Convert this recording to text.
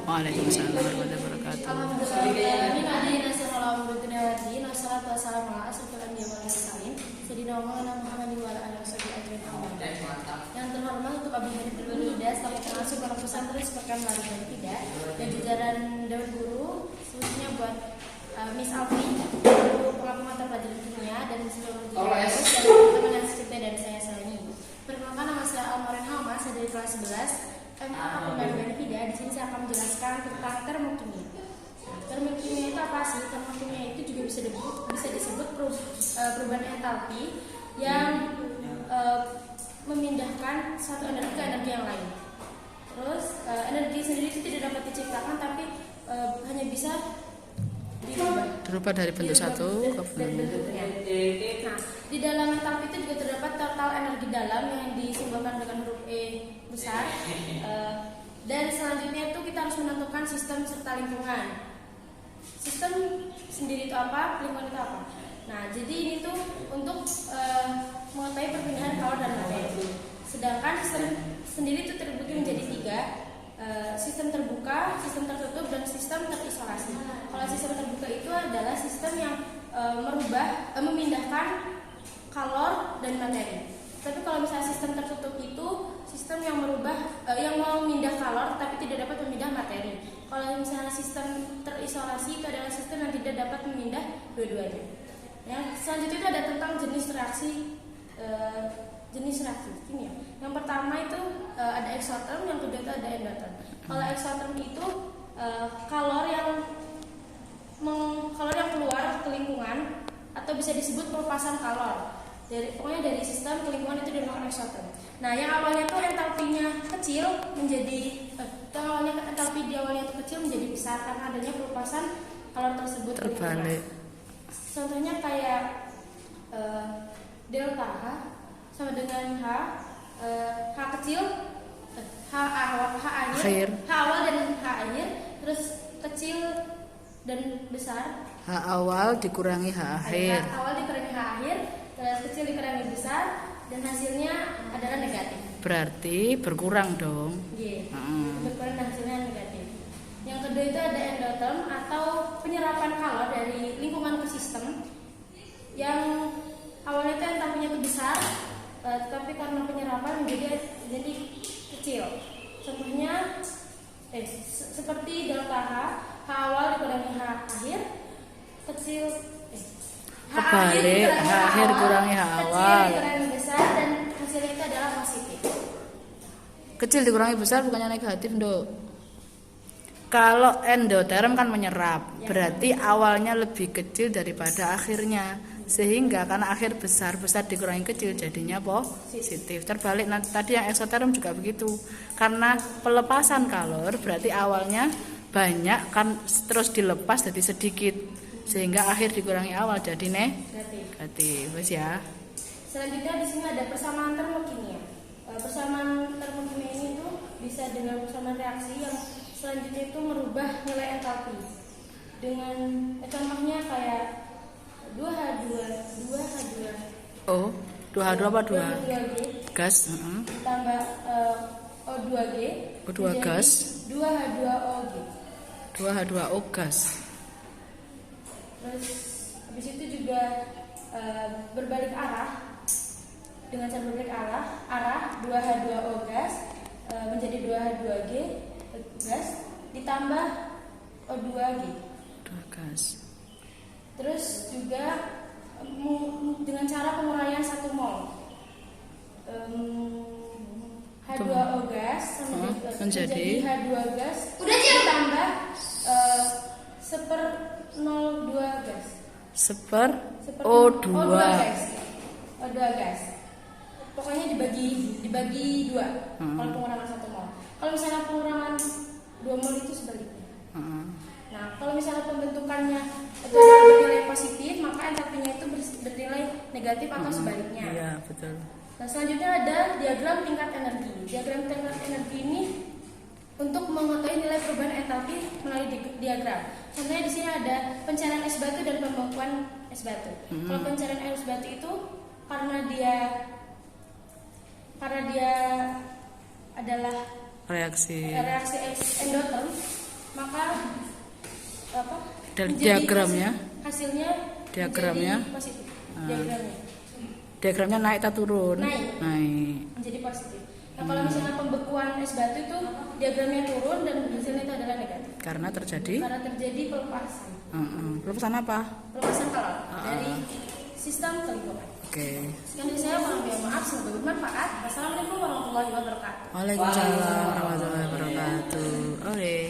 Waalaikumsalam warahmatullahi wabarakatuh. Yang terhormat untuk Abi Hanif Nurida selaku pengasuh Pondok Pesantren Sepekan Mari Tidak dan jajaran Dewan Guru, khususnya buat Miss Alfi, guru pengampu mata pelajaran kimia dan seluruh jajaran dan teman-teman yang secerita dari saya sayangi. Perkenalkan, nama saya Almarin Hama, saya dari kelas 11 MA Pembangunan Tidak. Di sini saya akan menjelaskan tentang termokimia. Termokimia itu apa sih? Termokimia itu juga bisa disebut perubahan entalpi yang memindahkan satu energi ke energi yang lain. Terus energi sendiri itu tidak dapat diciptakan, tapi hanya bisa Berubah dari bentuk satu ke bentuknya. Nah, di dalam entalpi itu juga terdapat total energi dalam yang disimbolkan dengan huruf E besar. Dan selanjutnya itu kita harus menentukan sistem serta lingkungan. Sistem sendiri itu apa, lingkungan itu apa. Nah, jadi ini tuh untuk mengetahui perpindahan kalor dan materi. Sedangkan sistem sendiri itu terbagi menjadi 3. Sistem terbuka, sistem tertutup, dan sistem terisolasi. Kalau sistem terbuka itu adalah sistem yang memindahkan kalor dan materi. Tapi kalau misalnya sistem tertutup itu sistem yang memindah kalor tapi tidak dapat memindah materi. Kalau misalnya sistem terisolasi itu adalah sistem yang tidak dapat memindah dua-duanya. Yang selanjutnya itu ada tentang jenis reaksi kimia. Yang pertama itu ada eksoterm, yang kedua itu ada endoterm. Kalau eksoterm itu kalor yang keluar ke lingkungan atau bisa disebut pelepasan kalor. Pokoknya dari sistem ke lingkungan itu dinamakan eksoterm. Nah, yang awalnya tuh entalpinya kecil entalpi di awalnya itu kecil menjadi besar karena adanya pelepasan kalor tersebut ke lingkungan. Contohnya kayak delta H sama dengan H kecil, H awal dan H akhir, terus kecil dan besar. H awal dikurangi H akhir. H awal dikurangi H akhir, terus kecil dikurangi besar, dan hasilnya adalah negatif. Berarti berkurang dong. Iya. Berkurang dan hasilnya negatif. Yang kedua itu ada endoterm atau penyerapan kalor dari lingkungan ke sistem yang awalnya itu entalpinya itu besar, tapi karena penyerapan menjadi kecil. Contohnya seperti delta H awal dikurangi H akhir, kecil kebalik, H akhir kurangi H awal, kecil dikurangi besar, dan hasilnya itu adalah positif. Kecil dikurangi besar bukannya negatif, Nduk. Kalau endoterm kan menyerap, berarti awalnya lebih kecil daripada akhirnya, sehingga karena akhir besar dikurangi kecil jadinya positif. Terbalik tadi yang eksoterm juga begitu, karena pelepasan kalor berarti awalnya banyak kan terus dilepas jadi sedikit, sehingga akhir dikurangi awal jadi negatif. Wes ya. Selanjutnya di sini ada persamaan termokimia. Persamaan termokimia ini tuh bisa dengan persamaan reaksi yang selanjutnya itu merubah nilai entalpi. Dengan contohnya kayak 2H2 Oh, 2H2 apa 2? 2G Gas, ditambah O2G O2 gas, 2H2OG. 2H2O gas. Terus habis itu juga berbalik arah. Dengan cara berbalik arah 2H2O gas menjadi 2H2G gas ditambah O2G 2 gas. Terus juga dengan cara penguraian 1 mol H2O gas menjadi H2 gas ditambah 1/02 gas O2 gas. Pokoknya dibagi 2 kalau pengurangan 1 mol. Kalau misalnya pengurangan 2 mol itu sebaliknya. Nah, kalau misalnya pembentukannya itu bernilai positif, maka entalpinya itu bernilai negatif atau sebaliknya. Iya, betul. Nah, selanjutnya ada diagram tingkat energi. Diagram tingkat energi ini untuk mengetahui nilai perubahan entalpi melalui diagram. Contohnya di sini ada pencarian es batu dan pembekuan es batu. Kalau pencarian es batu itu karena dia adalah reaksi endoterm, maka apa? Dan menjadi diagramnya? hasilnya Diagramnya? menjadi positif. Diagramnya Diagramnya naik atau turun? Naik. Menjadi positif. Nah, kalau misalnya pembekuan es batu itu diagramnya turun dan hasilnya itu adalah negatif. Karena terjadi pelepasan. Pelepasan apa? Pelepasan kalor dari sistem ke lingkungan. Oke. Sekian dari saya, mohon maaf, semoga bermanfaat. Wassalamualaikum warahmatullahi wabarakatuh. Waalaikumsalam warahmatullahi wabarakatuh. Oke.